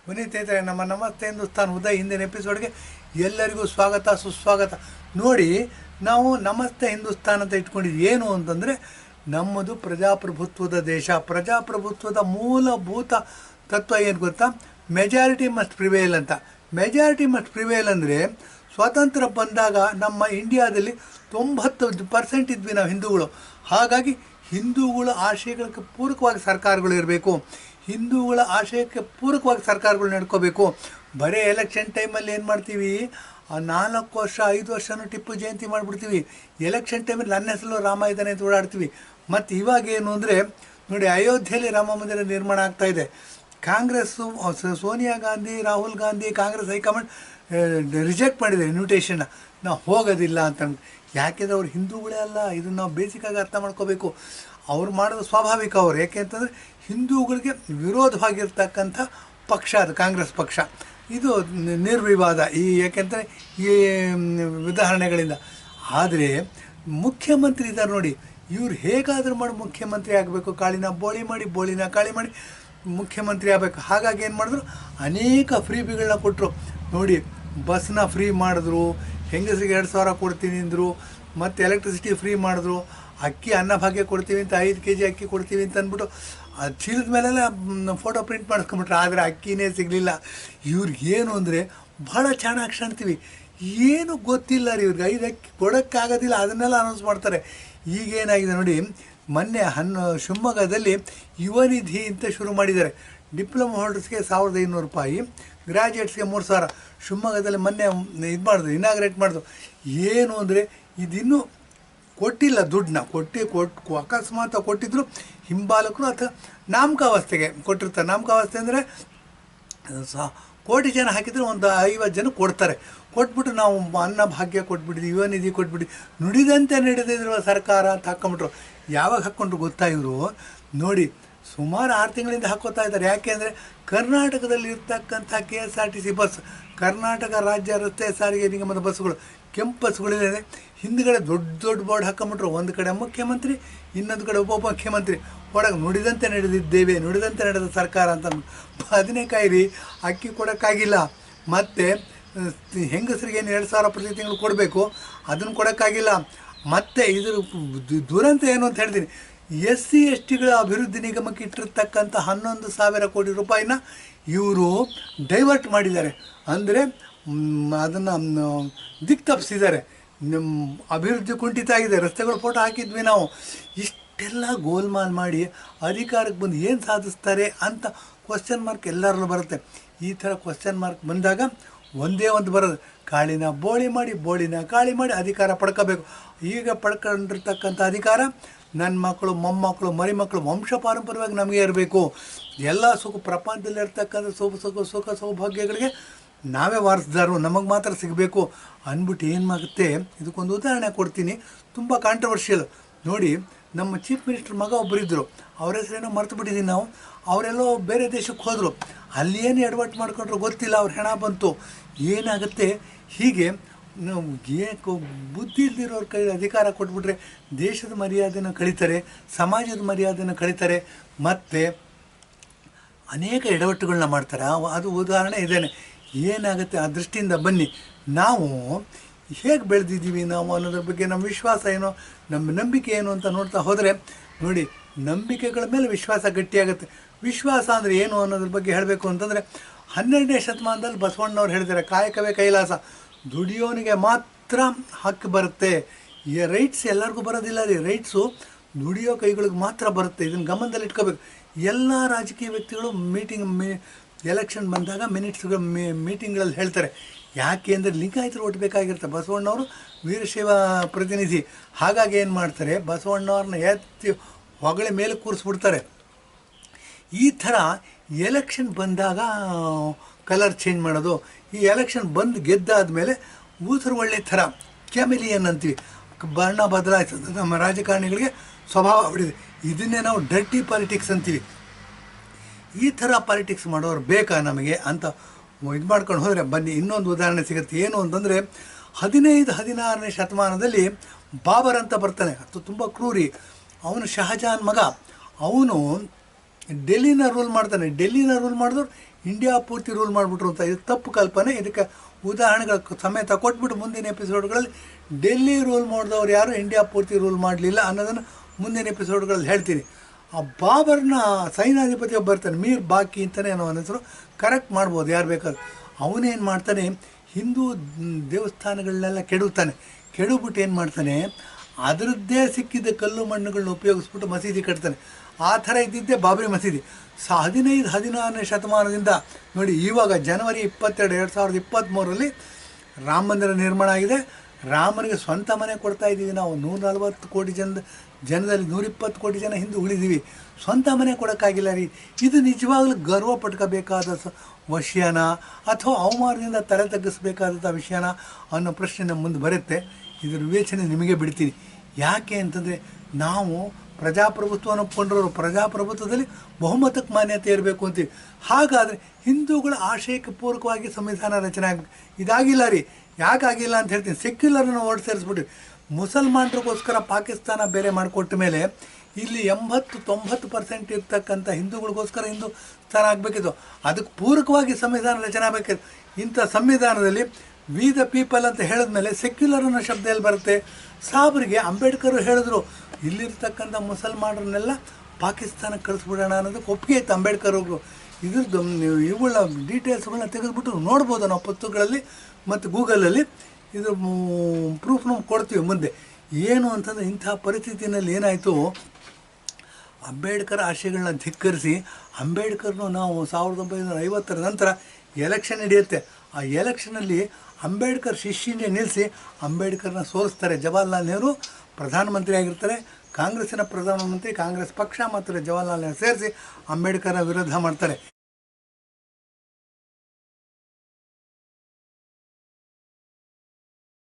ಸ್ನೇಹಿತರೆ, ನಮ್ಮ ನಮಸ್ತೆ ಹಿಂದೂಸ್ತಾನ್ ಉದಯ್ ಹಿಂದಿನ ಎಪಿಸೋಡ್ಗೆ ಎಲ್ಲರಿಗೂ ಸ್ವಾಗತ ಸುಸ್ವಾಗತ. ನೋಡಿ, ನಾವು ನಮಸ್ತೆ ಹಿಂದೂಸ್ತಾನ್ ಅಂತ ಇಟ್ಕೊಂಡಿದ್ದು ಏನು ಅಂತಂದರೆ, ನಮ್ಮದು ಪ್ರಜಾಪ್ರಭುತ್ವದ ದೇಶ. ಪ್ರಜಾಪ್ರಭುತ್ವದ ಮೂಲಭೂತ ತತ್ವ ಏನು ಗೊತ್ತಾ? ಮೆಜಾರಿಟಿ ಮಸ್ಟ್ ಪ್ರಿವೇಲ್ ಅಂತ. ಮೆಜಾರಿಟಿ ಮಸ್ಟ್ ಪ್ರಿವೇಲ್ ಅಂದರೆ, ಸ್ವಾತಂತ್ರ್ಯ ಬಂದಾಗ ನಮ್ಮ ಇಂಡಿಯಾದಲ್ಲಿ 90% ಇದ್ವಿ ನಾವು ಹಿಂದೂಗಳು. ಹಾಗಾಗಿ ಹಿಂದೂಗಳ ಆಶಯಗಳಿಗೆ ಪೂರಕವಾಗಿ ಸರ್ಕಾರಗಳು ಇರಬೇಕು, ಹಿಂದೂಗಳ ಆಶಯಕ್ಕೆ ಪೂರಕವಾಗಿ ಸರ್ಕಾರಗಳು ನಡ್ಕೋಬೇಕು. ಬರೀ ಎಲೆಕ್ಷನ್ ಟೈಮಲ್ಲಿ ಏನು ಮಾಡ್ತೀವಿ, 4 ವರ್ಷ 5 ವರ್ಷನೂ ಟಿಪ್ಪು ಜಯಂತಿ ಮಾಡಿಬಿಡ್ತೀವಿ. ಎಲೆಕ್ಷನ್ ಟೈಮಲ್ಲಿ ನನ್ನ ಹೆಸರು ರಾಮ ಇದ್ದಾನೆ ಅಂತ ಓಡಾಡ್ತೀವಿ. ಮತ್ತು ಇವಾಗ ಏನು ಅಂದರೆ ನೋಡಿ, ಅಯೋಧ್ಯೆಯಲ್ಲಿ ರಾಮ ಮಂದಿರ ನಿರ್ಮಾಣ ಆಗ್ತಾಯಿದೆ. ಕಾಂಗ್ರೆಸ್ಸು, ಸೋನಿಯಾ ಗಾಂಧಿ, ರಾಹುಲ್ ಗಾಂಧಿ, ಕಾಂಗ್ರೆಸ್ ಹೈಕಮಾಂಡ್ ರಿಜೆಕ್ಟ್ ಮಾಡಿದೆ ಇನ್ವಿಟೇಷನ್ನ. ನಾವು ಹೋಗೋದಿಲ್ಲ ಅಂತ. ಯಾಕೆಂದರೆ ಅವ್ರು ಹಿಂದೂಗಳೇ ಅಲ್ಲ. ಇದನ್ನು ನಾವು ಬೇಸಿಕಾಗಿ ಅರ್ಥ ಮಾಡ್ಕೋಬೇಕು. ಅವ್ರು ಮಾಡೋದು ಸ್ವಾಭಾವಿಕ. ಅವರು ಯಾಕೆ ಅಂತಂದರೆ ಹಿಂದೂಗಳಿಗೆ ವಿರೋಧವಾಗಿರ್ತಕ್ಕಂಥ ಪಕ್ಷ ಅದು ಕಾಂಗ್ರೆಸ್ ಪಕ್ಷ. ಇದು ನಿರ್ವಿವಾದ ಯಾಕೆಂದರೆ ಈ ಉದಾಹರಣೆಗಳಿಂದ. ಆದರೆ ಮುಖ್ಯಮಂತ್ರಿ ಇದ್ದಾರೆ ನೋಡಿ, ಇವ್ರು ಹೇಗಾದರೂ ಮಾಡಿ ಮುಖ್ಯಮಂತ್ರಿ ಆಗಬೇಕು. ಕಾಳಿನ ಬೋಳಿ ಮಾಡಿ, ಬೋಳಿನ ಕಾಳಿ ಮಾಡಿ ಮುಖ್ಯಮಂತ್ರಿ ಆಗಬೇಕು. ಹಾಗಾಗಿ ಏನು ಮಾಡಿದ್ರು, ಅನೇಕ ಫ್ರೀಗಳನ್ನ ಕೊಟ್ಟರು. ನೋಡಿ, ಬಸ್ನ ಫ್ರೀ ಮಾಡಿದ್ರು, ಹೆಂಗಸರಿಗೆ 2,000 ಕೊಡ್ತೀನಿ ಅಂದರು, ಮತ್ತು ಎಲೆಕ್ಟ್ರಿಸಿಟಿ ಫ್ರೀ ಮಾಡಿದ್ರು, ಅಕ್ಕಿ ಅನ್ನಭಾಗ್ಯ ಕೊಡ್ತೀವಿ ಅಂತ 5 kg ಅಕ್ಕಿ ಕೊಡ್ತೀವಿ ಅಂತ ಅಂದ್ಬಿಟ್ಟು ಅದು ಚೀಲದ ಮೇಲೆಲ್ಲ ಫೋಟೋ ಪ್ರಿಂಟ್ ಮಾಡಿಸ್ಕೊಂಬಿಟ್ರೆ. ಆದರೆ ಅಕ್ಕಿನೇ ಸಿಗಲಿಲ್ಲ. ಇವ್ರಿಗೇನು ಅಂದರೆ ಭಾಳ ಚೆನ್ನಾಗಿ ಕಾಣ್ತೀವಿ, ಏನು ಗೊತ್ತಿಲ್ಲ ರೀ ಇವ್ರಿಗೆ. 5 ಅಕ್ಕಿ ಕೊಡೋಕ್ಕಾಗೋದಿಲ್ಲ, ಅದನ್ನೆಲ್ಲ ಅನೌನ್ಸ್ ಮಾಡ್ತಾರೆ. ಈಗೇನಾಗಿದೆ ನೋಡಿ, ಮೊನ್ನೆ ಶಿವಮೊಗ್ಗದಲ್ಲಿ ಯುವ ನಿಧಿ ಅಂತ ಶುರು ಮಾಡಿದ್ದಾರೆ. ಡಿಪ್ಲೊಮಾ ಹೋಲ್ಡರ್ಸ್ಗೆ 1,500 ರೂಪಾಯಿ, ಗ್ರ್ಯಾಜುಯೇಟ್ಸ್ಗೆ 3,000. ಶಿವಮೊಗ್ಗದಲ್ಲಿ ಮೊನ್ನೆ ಇದು ಮಾಡಿದ್ರು, ಇನಾಗ್ರೇಟ್ ಮಾಡಿದ್ರು. ಏನು ಅಂದರೆ ಇದಿನ್ನೂ ಕೊಟ್ಟಿಲ್ಲ ದುಡ್ಡನ್ನ. ಅಕಸ್ಮಾತ್ ಕೊಟ್ಟಿದ್ರು ಹಿಂಬಾಲಕರು ಅಥವಾ ನಾಮಕಾವಸ್ಥೆಗೆ ಕೊಟ್ಟಿರ್ತಾರೆ. ನಾಮಕಾವಸ್ಥೆ ಅಂದರೆ ಕೋಟಿ ಜನ ಹಾಕಿದರೆ ಒಂದು 50 ಜನ ಕೊಡ್ತಾರೆ. ಕೊಟ್ಬಿಟ್ಟು ನಾವು ಅನ್ನ ಭಾಗ್ಯ ಕೊಟ್ಬಿಟ್ಟಿದ್ವಿ, ಯುವ ನಿಧಿ ಕೊಟ್ಬಿಟ್ಟು ನುಡಿದಂತೆ ನಡೆದಿರುವ ಸರ್ಕಾರ ಅಂತ ಹಾಕ್ಕೊಂಬಿಟ್ರು. ಯಾವಾಗ ಹಾಕ್ಕೊಂಡ್ರು ಗೊತ್ತಾ ಇವರು? ನೋಡಿ, ಸುಮಾರು 6 ತಿಂಗಳಿಂದ ಹಾಕೋತಾ ಇದ್ದಾರೆ. ಯಾಕೆ ಅಂದರೆ ಕರ್ನಾಟಕದಲ್ಲಿ ಇರ್ತಕ್ಕಂಥ KSRTC ಬಸ್, ಕರ್ನಾಟಕ ರಾಜ್ಯ ರಸ್ತೆ ಸಾರಿಗೆ ನಿಗಮದ ಬಸ್ಸುಗಳು, ಕೆಂಪು ಬಸ್ಗಳಿದೆ, ಹಿಂದುಗಡೆ ದೊಡ್ಡ ದೊಡ್ಡ ಬೋರ್ಡ್ ಹಾಕೊಂಬಿಟ್ರು. ಒಂದು ಕಡೆ ಮುಖ್ಯಮಂತ್ರಿ, ಇನ್ನೊಂದು ಕಡೆ ಉಪಮುಖ್ಯಮಂತ್ರಿ. ಒಳಗೆ ನುಡಿದಂತೆ ನಡೆದಿದ್ದೇವೆ, ನುಡಿದಂತೆ ನಡೆದ ಸರ್ಕಾರ ಅಂತ. ಬದನೆಕಾಯಿ ರೀ, ಅಕ್ಕಿ ಕೊಡೋಕ್ಕಾಗಿಲ್ಲ. ಮತ್ತು ಹೆಂಗಸರಿಗೆ ಏನು 2,000 ಪ್ರತಿ ತಿಂಗಳು ಕೊಡಬೇಕು, ಅದನ್ನು ಕೊಡೋಕ್ಕಾಗಿಲ್ಲ. ಮತ್ತು ಇದ್ರ ದುರಂತ ಏನು ಅಂತ ಹೇಳ್ತೀನಿ, SC/STಗಳ ಅಭಿವೃದ್ಧಿ ನಿಗಮಕ್ಕೆ ಇಟ್ಟಿರ್ತಕ್ಕಂಥ 11,000 ಕೋಟಿ ರೂಪಾಯಿನ ಇವರು ಡೈವರ್ಟ್ ಮಾಡಿದ್ದಾರೆ. ಅಂದರೆ ಅದನ್ನು ದಿಕ್ಕು ತಪ್ಪಿಸಿದ್ದಾರೆ. ಅಭಿವೃದ್ಧಿ ಕುಂಠಿತ ಆಗಿದೆ. ರಸ್ತೆಗಳು ಫೋಟೋ ಹಾಕಿದ್ವಿ ನಾವು. ಇಷ್ಟೆಲ್ಲ ಗೋಲ್ಮಾಲ್ ಮಾಡಿ ಅಧಿಕಾರಕ್ಕೆ ಬಂದು ಏನು ಸಾಧಿಸ್ತಾರೆ ಅಂತ ಕ್ವಶನ್ ಮಾರ್ಕ್ ಎಲ್ಲರಲ್ಲೂ ಬರುತ್ತೆ. ಈ ಥರ ಕ್ವಶನ್ ಮಾರ್ಕ್ ಬಂದಾಗ ಒಂದೇ ಒಂದು ಬರೋದು, ಕಾಳಿನ ಬೋಳಿ ಮಾಡಿ, ಬೋಳಿನ ಕಾಳಿ ಮಾಡಿ ಅಧಿಕಾರ ಪಡ್ಕೋಬೇಕು. ಈಗ ಪಡ್ಕೊಂಡಿರ್ತಕ್ಕಂಥ ಅಧಿಕಾರ ನನ್ನ ಮಕ್ಕಳು, ಮೊಮ್ಮಕ್ಕಳು, ಮರಿಮಕ್ಕಳು ವಂಶ ಪಾರಂಪರ್ಯವಾಗಿ ನಮಗೆ ಇರಬೇಕು. ಎಲ್ಲ ಪ್ರಪಂಚದಲ್ಲಿರ್ತಕ್ಕಂಥ ಸುಖ ಸೌಭಾಗ್ಯಗಳಿಗೆ ನಾವೇ ವಾರಸ್ದಾರು, ನಮಗೆ ಮಾತ್ರ ಸಿಗಬೇಕು ಅಂದ್ಬಿಟ್ಟು ಏನಾಗುತ್ತೆ. ಇದಕ್ಕೊಂದು ಉದಾಹರಣೆ ಕೊಡ್ತೀನಿ, ತುಂಬ ಕಾಂಟ್ರವರ್ಷಿಯಲ್. ನೋಡಿ, ನಮ್ಮ ಚೀಫ್ ಮಿನಿಸ್ಟರ್ ಮಗ ಒಬ್ಬರಿದ್ದರು, ಅವ್ರ ಹೆಸರೇನೋ ಮರ್ತು ಬಿಟ್ಟಿದ್ದೀನಿ ನಾವು. ಅವರೆಲ್ಲೋ ಬೇರೆ ದೇಶಕ್ಕೆ ಹೋದರು. ಅಲ್ಲಿ ಏನು ಎಡವಟ್ಟು ಮಾಡ್ಕೊಂಡ್ರು ಗೊತ್ತಿಲ್ಲ, ಅವ್ರ ಹೆಣ ಬಂತು. ಏನಾಗುತ್ತೆ, ಹೀಗೆ ನಾವು ಬುದ್ಧಿ ಇಲ್ದಿರೋರ ಕೈ ಅಧಿಕಾರ ಕೊಟ್ಬಿಟ್ರೆ ದೇಶದ ಮರ್ಯಾದೆನ ಕಳೀತಾರೆ, ಸಮಾಜದ ಮರ್ಯಾದೆನ ಕಳೀತಾರೆ, ಮತ್ತು ಅನೇಕ ಎಡವಟ್ಟುಗಳನ್ನ ಮಾಡ್ತಾರೆ. ಅದು ಉದಾಹರಣೆ ಇದೇನೆ. ಏನಾಗುತ್ತೆ ಆ ದೃಷ್ಟಿಯಿಂದ ಬನ್ನಿ, ನಾವು ಹೇಗೆ ಬೆಳೆದಿದ್ದೀವಿ ನಾವು ಅನ್ನೋದ್ರ ಬಗ್ಗೆ ನಮ್ಮ ವಿಶ್ವಾಸ ಏನೋ, ನಮ್ಮ ನಂಬಿಕೆ ಏನು ಅಂತ ನೋಡ್ತಾ ಹೋದರೆ ನೋಡಿ, ನಂಬಿಕೆಗಳ ಮೇಲೆ ವಿಶ್ವಾಸ ಗಟ್ಟಿಯಾಗುತ್ತೆ. ವಿಶ್ವಾಸ ಅಂದರೆ ಏನು ಅನ್ನೋದ್ರ ಬಗ್ಗೆ ಹೇಳಬೇಕು ಅಂತಂದರೆ, 12ನೇ ಶತಮಾನದಲ್ಲಿ ಬಸವಣ್ಣವ್ರು ಹೇಳಿದ್ದಾರೆ, ಕಾಯಕವೇ ಕೈಲಾಸ. ದುಡಿಯೋನಿಗೆ ಮಾತ್ರ ಹಕ್ಕು ಬರುತ್ತೆ. ಈ ರೈಟ್ಸ್ ಎಲ್ಲರಿಗೂ ಬರೋದಿಲ್ಲ ರೀ. ರೈಟ್ಸು ದುಡಿಯೋ ಕೈಗಳಿಗೆ ಮಾತ್ರ ಬರುತ್ತೆ. ಇದನ್ನು ಗಮನದಲ್ಲಿ ಇಟ್ಕೋಬೇಕು. ಎಲ್ಲ ರಾಜಕೀಯ ವ್ಯಕ್ತಿಗಳು ಎಲೆಕ್ಷನ್ ಬಂದಾಗ ಮೀಟಿಂಗ್ಗಳಲ್ಲಿ ಹೇಳ್ತಾರೆ. ಯಾಕೆ ಅಂದರೆ ಲಿಂಗಾಯತರು ಓಟ್ ಬೇಕಾಗಿರುತ್ತೆ. ಬಸವಣ್ಣವರು ವೀರಶೈವ ಪ್ರತಿನಿಧಿ. ಹಾಗಾಗಿ ಏನು ಮಾಡ್ತಾರೆ, ಬಸವಣ್ಣವ್ರನ್ನ ಎತ್ತಿ ಹೊಗಳೆ ಮೇಲೆ ಕೂರಿಸ್ಬಿಡ್ತಾರೆ. ಈ ಥರ ಎಲೆಕ್ಷನ್ ಬಂದಾಗ ಕಲರ್ ಚೇಂಜ್ ಮಾಡೋದು. ಈ ಎಲೆಕ್ಷನ್ ಬಂದು ಗೆದ್ದಾದ ಮೇಲೆ ಊಸರು ಒಳ್ಳೆ ಥರ ಕ್ಯಾಮಿಲಿಯನ್ ಅಂತೀವಿ, ಬಣ್ಣ ಬದಲಾಯಿಸೋದು ನಮ್ಮ ರಾಜಕಾರಣಿಗಳಿಗೆ ಸ್ವಭಾವ ಬಿಡಿದೆ. ಇದನ್ನೇ ನಾವು ಡರ್ಟಿ ಪಾಲಿಟಿಕ್ಸ್ ಅಂತೀವಿ. ಈ ಥರ ಪಾಲಿಟಿಕ್ಸ್ ಮಾಡೋರು ಬೇಕಾ ನಮಗೆ ಅಂತ ಇದು ಮಾಡ್ಕೊಂಡು ಹೋದರೆ ಬನ್ನಿ, ಇನ್ನೊಂದು ಉದಾಹರಣೆ ಸಿಗುತ್ತೆ. ಏನು ಅಂತಂದರೆ, 15-16ನೇ ಶತಮಾನದಲ್ಲಿ ಬಾಬರ್ ಅಂತ ಬರ್ತಾನೆ. ಅದು ತುಂಬ ಕ್ರೂರಿ. ಅವನು ಶಹಜಾನ್ ಮಗ. ಅವನು ಡೆಲ್ಲಿನ ರೂಲ್ ಮಾಡ್ತಾನೆ. ಡೆಲ್ಲಿನ ರೂಲ್ ಮಾಡಿದವ್ರು ಇಂಡಿಯಾ ಪೂರ್ತಿ ರೂಲ್ ಮಾಡಿಬಿಟ್ರು ಅಂತ. ಇದು ತಪ್ಪು ಕಲ್ಪನೆ. ಇದಕ್ಕೆ ಉದಾಹರಣೆಗಳ ಸಮೇತ ಕೊಟ್ಬಿಟ್ಟು ಮುಂದಿನ ಎಪಿಸೋಡ್ಗಳಲ್ಲಿ ಡೆಲ್ಲಿ ರೂಲ್ ಮಾಡಿದವ್ರು ಯಾರು ಇಂಡಿಯಾ ಪೂರ್ತಿ ರೂಲ್ ಮಾಡಲಿಲ್ಲ ಅನ್ನೋದನ್ನು ಮುಂದಿನ ಎಪಿಸೋಡ್ಗಳಲ್ಲಿ ಹೇಳ್ತೀನಿ. ಆ ಬಾಬರ್ನ ಸೈನ್ಯಾಧಿಪತಿ ಒಬ್ಬ ಬರ್ತಾನೆ, ಮೀರ್ ಬಾಕಿ ಅಂತಲೇ ಅನ್ನೋ ಹೆಸರು, ಕರೆಕ್ಟ್ ಮಾಡ್ಬೋದು ಯಾರು ಬೇಕಾದ್ರು. ಅವನೇನು ಮಾಡ್ತಾನೆ, ಹಿಂದೂ ದೇವಸ್ಥಾನಗಳನ್ನೆಲ್ಲ ಕೆಡುತ್ತಾನೆ. ಕೆಡುಬಿಟ್ಟು ಏನು ಮಾಡ್ತಾನೆ, ಅದರದ್ದೇ ಸಿಕ್ಕಿದ್ದ ಕಲ್ಲು ಮಣ್ಣುಗಳನ್ನ ಉಪಯೋಗಿಸ್ಬಿಟ್ಟು ಮಸೀದಿ ಕಟ್ತಾನೆ. ಆ ಥರ ಇದ್ದಿದ್ದೇ ಬಾಬರಿ ಮಸೀದಿ. 15-16ನೇ ಶತಮಾನದಿಂದ ನೋಡಿ, ಇವಾಗ ಜನವರಿ 22, 2023ರಲ್ಲಿ ರಾಮ ಮಂದಿರ ನಿರ್ಮಾಣ ಆಗಿದೆ. ರಾಮನಿಗೆ ಸ್ವಂತ ಮನೆ ಕೊಡ್ತಾ ಇದ್ದೀವಿ ನಾವು. 140 ಕೋಟಿ ಜನದಲ್ಲಿ 120 ಕೋಟಿ ಜನ ಹಿಂದೂ ಉಳಿದೀವಿ. ಸ್ವಂತ ಮನೆ ಕೊಡೋಕ್ಕಾಗಿಲ್ಲ ರೀ. ಇದು ನಿಜವಾಗ್ಲೂ ಗರ್ವ ಪಟ್ಕೋಬೇಕಾದ ವಿಷಯನ ಅಥವಾ ಅವಮಾನದಿಂದ ತಲೆ ತಗ್ಗಿಸ್ಬೇಕಾದಂಥ ವಿಷಯನ ಅನ್ನೋ ಪ್ರಶ್ನೆ ನಮ್ಮ ಮುಂದೆ ಬರುತ್ತೆ. ಇದರ ವಿವೇಚನೆ ನಿಮಗೆ ಬಿಡ್ತೀನಿ. ಯಾಕೆ ಅಂತಂದರೆ, ನಾವು ಪ್ರಜಾಪ್ರಭುತ್ವವನ್ನು ಒಪ್ಕೊಂಡ್ರವರು ಪ್ರಜಾಪ್ರಭುತ್ವದಲ್ಲಿ ಬಹುಮತಕ್ಕೆ ಮಾನ್ಯತೆ ಇರಬೇಕು ಅಂತೀವಿ. ಹಾಗಾದರೆ ಹಿಂದೂಗಳ ಆಶಯಕ್ಕೆ ಪೂರಕವಾಗಿ ಸಂವಿಧಾನ ರಚನೆ ಆಗಬೇಕು. ಇದಾಗಿಲ್ಲ ರೀ. ಯಾಕಾಗಿಲ್ಲ ಅಂತ ಹೇಳ್ತೀನಿ. ಸೆಕ್ಯುಲರನ್ನು ಓಟ್ ಸೇರಿಸ್ಬಿಟ್ಟು ಮುಸಲ್ಮಾನರಿಗೋಸ್ಕರ ಪಾಕಿಸ್ತಾನ ಬೇರೆ ಮಾಡಿಕೊಟ್ಟ ಮೇಲೆ ಇಲ್ಲಿ 80-90% ಇರ್ತಕ್ಕಂಥ ಹಿಂದೂಗಳಿಗೋಸ್ಕರ ಹಿಂದೂಸ್ತಾನ ಆಗಬೇಕಿತ್ತು. ಅದಕ್ಕೆ ಪೂರಕವಾಗಿ ಸಂವಿಧಾನ ರಚನೆ ಆಗಬೇಕಿತ್ತು. ಇಂಥ ಸಂವಿಧಾನದಲ್ಲಿ ವಿ ದ ಪೀಪಲ್ ಅಂತ ಹೇಳಿದ್ಮೇಲೆ ಸೆಕ್ಯುಲರ್ ಅನ್ನೋ ಶಬ್ದ ಎಲ್ಲಿ ಬರುತ್ತೆ? ಸಾಬ್ರಿಗೆ ಅಂಬೇಡ್ಕರ್ ಹೇಳಿದ್ರು, ಇಲ್ಲಿರ್ತಕ್ಕಂಥ ಮುಸಲ್ಮಾನರನ್ನೆಲ್ಲ ಪಾಕಿಸ್ತಾನಕ್ಕೆ ಕಳಿಸ್ಬಿಡೋಣ ಅನ್ನೋದಕ್ಕೆ ಒಪ್ಪಿಗೆ ಇತ್ತು ಅಂಬೇಡ್ಕರ್ ಅವರು. ಇದ್ರದ್ದು ನೀವು ಇವುಗಳ ಡೀಟೇಲ್ಸ್ಗಳನ್ನ ತೆಗೆದುಬಿಟ್ಟು ನೋಡ್ಬೋದು ನಾವು ಪುಸ್ತಕಗಳಲ್ಲಿ ಮತ್ತು ಗೂಗಲಲ್ಲಿ. ಇದು ಪ್ರೂಫ್ ನಾವು ಕೊಡ್ತೀವಿ ಮುಂದೆ. ಏನು ಅಂತಂದರೆ, ಇಂಥ ಪರಿಸ್ಥಿತಿನಲ್ಲಿ ಏನಾಯಿತು, ಅಂಬೇಡ್ಕರ್ ಆಶಯಗಳನ್ನ ಧಿಕ್ಕರಿಸಿ ಅಂಬೇಡ್ಕರ್ನು ನಾವು 1950ರ ನಂತರ ಎಲೆಕ್ಷನ್ ನಡೆಯುತ್ತೆ. ಆ ಎಲೆಕ್ಷನಲ್ಲಿ ಅಂಬೇಡ್ಕರ್ ಶಿಷ್ಯನೇ ನಿಲ್ಲಿಸಿ ಅಂಬೇಡ್ಕರ್ನ ಸೋಲಿಸ್ತಾರೆ. ಜವಾಹರ್ಲಾಲ್ ನೆಹರು ಪ್ರಧಾನಮಂತ್ರಿ ಆಗಿರ್ತಾರೆ. ಕಾಂಗ್ರೆಸ್ಸಿನ ಪ್ರಧಾನಮಂತ್ರಿ, ಕಾಂಗ್ರೆಸ್ ಪಕ್ಷ ಮತ್ತು ಜವಾಹರ್ಲಾಲ್ ನೆಹರು ಸೇರಿಸಿ ಅಂಬೇಡ್ಕರ್ನ ವಿರೋಧ ಮಾಡ್ತಾರೆ.